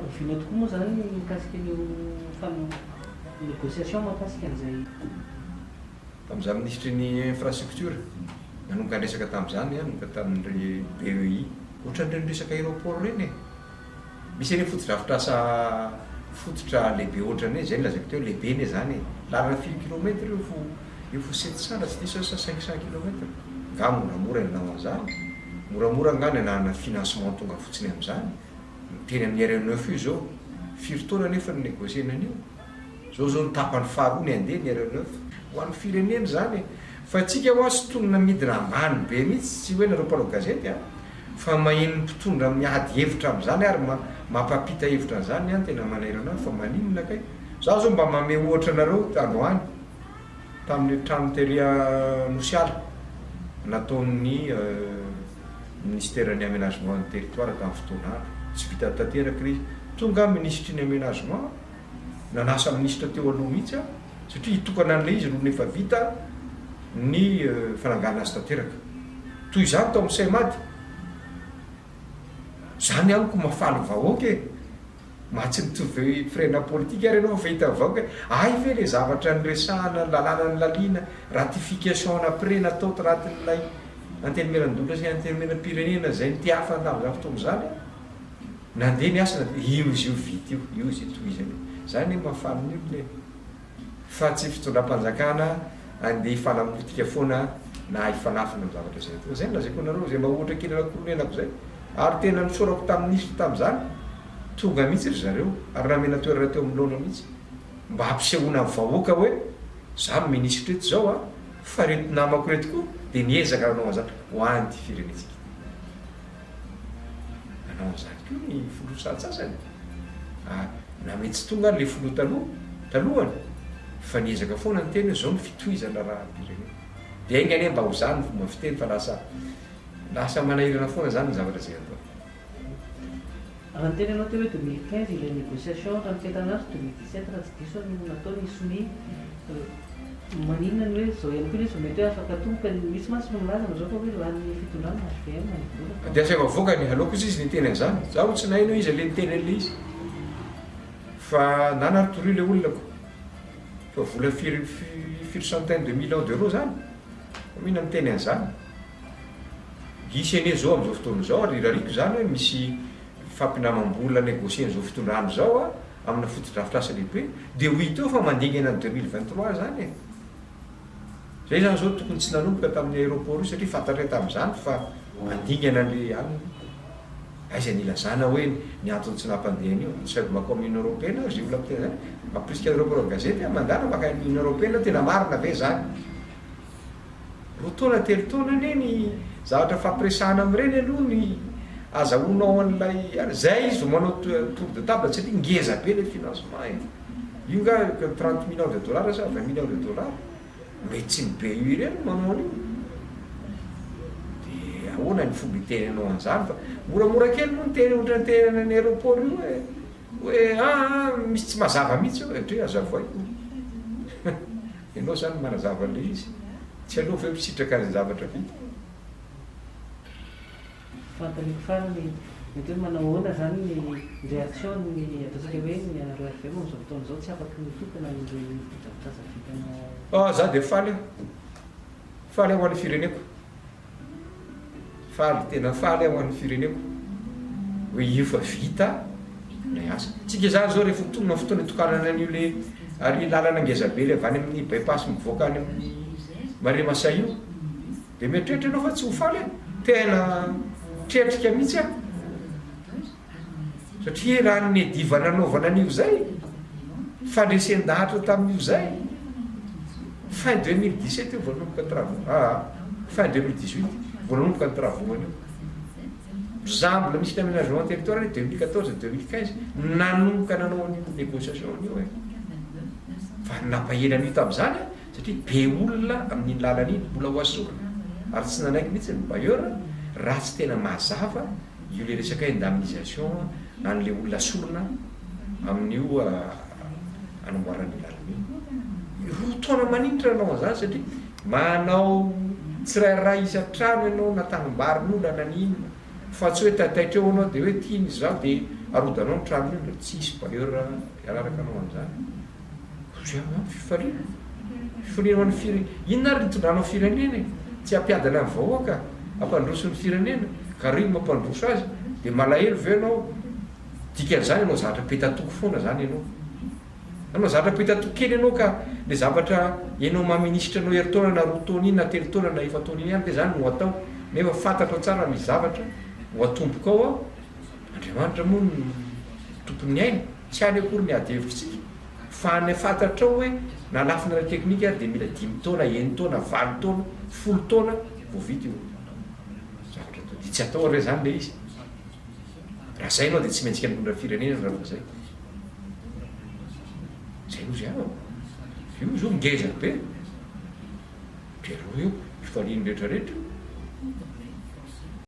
oviana tokoa moa zany mikasika an'io négociation mahakasika an'izay tamin'izaho ministre ny infrastructure nanomboka resaka tamin'izany nanomboka tamin'ny BEI ohatran'ireny resaka aéroport reny misy any foto-drafitra asa fototra lehibe ohatrany zay lazako teo lehibe ne zany lalana 4 kilometre efa 700 tsy diso sa 500 kilometre nga moramora nanao an'izany moramora ngany anahana financement tonga fotsiny amin'izany teny amin'ny RN9 io zao firitoana nefa ny négociena an'io zao nitapany faharoa ny andeha ny RN9 ho an'ny firenena zany fa tsika ho azy tonona midina ambany be mihitsy tsy hoe nareo mpanao gazety fa maheno mpitondra miady hevitra amin'izany ary mampampita hevitra an'izany any tena manairana fa maninona kay zaho zao mba mame ohatra anareo tandroany tamin'ny trano teria nosiala nataon'ny ministère-ny aménagement ny territoire tamin'ny fotoanandro tsy vita tanteraka izy tonga ministre ny aménagement nanasa ministre teo aloha mihitsy satria hitokana an'ilay izy noho nefa vita ny fananganana azy tanteraka toy izany tao amin'ny saimady zany amiko mafaly vahoaka mahatsy mitovy firena politika ary anao fahita vahoaka ay ve le zavatra nyresahana lalàna ny laliana ratification après natao tanatin'ilay antenimeran-dola sy antenimeram-pirenena zay nitiafa tamin'izany fotoana zany nandeha ny asa io izy io vita io izy toizany zany mafaly ny olo fa tsy fitondram-panjakana andeha ifanapolitika foana na ifanafina amin'ny zavatra zay zay lazako anareo zay mahoatra kely anakoronenako zay ary tena nisorako tamin'ny ministre tamin'izany tonga mihitsy ry zareo ary ramena toerana teo amin'ny lona mihitsy mba hampisehoana amin'ny vahoaka hoe za ministre eto zao fa reto namako reto koa dia niezaka anao an'izany ho any ty firenetsika anao an'izany koa ny filosatsasany na mety tsy tonga le filo talohany fa niezaka foana ny teny zao ny fitohizana raha pirenena dia ingany mba ho zany ny fomba fiteny fa lasa manahirana foana zany ny zavatra zay atao raha ny teny anao teo hoe 2015 ilay négociation raha nitentan'azy 2017 raha tsy diso no natao ny soumis maninona ny hoe zao ihany koa izy mety hoe afaka tomboka misy masy no milazana zao fa hoe lan'ny fitondrana HVM dia asaiko avoakany aleoko izy izy niteny an'izany zaho tsy naino izy le niteny an'le izy fa nanaritory le olonako fa vola 400 de millions d'euros zany mihina miteny an'izany gisene zao amin'izao fotoana zao ary rariko zany hoe misy fampinamam-bola négocier zao fitondrano zao amina foto-drafitra asa lehibe dia ho hita eo fa mandingana ny 2023 zany zay zany zao tokony tsy nanomboka tamin'ny aéroport io satria fantatra tamin'izany fa mandingana le any aiza nilazana hoe ny antony tsy nampandehany io sady makao amin'ny union européenne zy olona mitena zany mampirisika aéroport gazety mandana maka ny union européenne tena marina ve zany roa taona telo taona neny zavatra fampiresahana amin'ireny aloha ny azahoanao an'ilay zay izy manao tour de table satria ngeza be le financement io nga 30 millions de dollars sa 20 millions de dollars mety tsy mibe io ireny manao an'io dia ahoana ny fomba hiteny anao an'izany fa moramora kely moa nyteny ohatra ny tenana ny aéroport io hoe misy tsy mazava mihitsy eo hoe azavay ianao zany manazava an'le izy tsy aleo fa misitraka ny zavatra vita fantaniko farany mety hoe manao ahoana zany ny réaction ny ataontsika hoe ny anareo HVM amin'izao fotoana zao tsy afaka mitokana n'ireo fidrafitra vitana za dia faly ho an'ny fireneko tena faly ho an'ny fireneko hoe io fa vita lay asa tsika zany zao rehefa tonona fotoana itokanana an'io le ary lalana ngezabe le avy any amin'ny bypass mivoaka any amin'ny mare masa io dia mieritreritra anao fa tsy ho faly tena tretrika mihitsy satria raha ny diva nanaovana an'io zay fandresen-dahatra tamin'io zay fin 2017 io voanomboka ny travaux fin 2018 voanomboka ny travaux an'io zambola misy l'aménagement territoire 2014 2015 nanomboka nanao an'io négociation an'io fa nampahela an'io tamin'izany satria be olona amin'iny lalan'iny mbola ho asorona ary tsy nanaiky mihitsy ny bailleur raha tsy tena mazava io le resaka indemnisation an'le olona sorona amin'io anamboarany lalana io roa taona maninitra anao an'izany satria manao tsirairay isa-trano ianao natanimbary n'olana n'inona fa tsy hoe tataitra eo anao dia hoe tiany zao dia arodanao ny trano io tsisy valeur araraka anao an'izany fifaliana ho an'ny firenena inona ary nitondranao firenena tsy hampiadana amin'ny vahoaka ampandroso ny firenena ka ry mampandroso azy dia malahelo ve anao dikan'izany ianao zavatra petatoko foana zany anao zavatra petatoko kely ianao ka le zavatra ianao maministra anao heritaona na roa taona iny na telo taona na efa taona iny ihany dia zany no atao nefa fantatro tsara misy zavatra ho atomboka ao a Andriamanitra moa ny tompon'ny aina tsy any akory ny ady hevitritsika fa ny fantatra ao hoe na lafina la teknika dia mila 5 taona 1 taona 20 taona 10 taona vao vita io zavatra atao dia tsy atao re zany le izy raha zay ianao dia tsy maintsika mitondra firenena raha fa zay no zay io zo ngeza be dia ro io fifaliany rehetrarehetra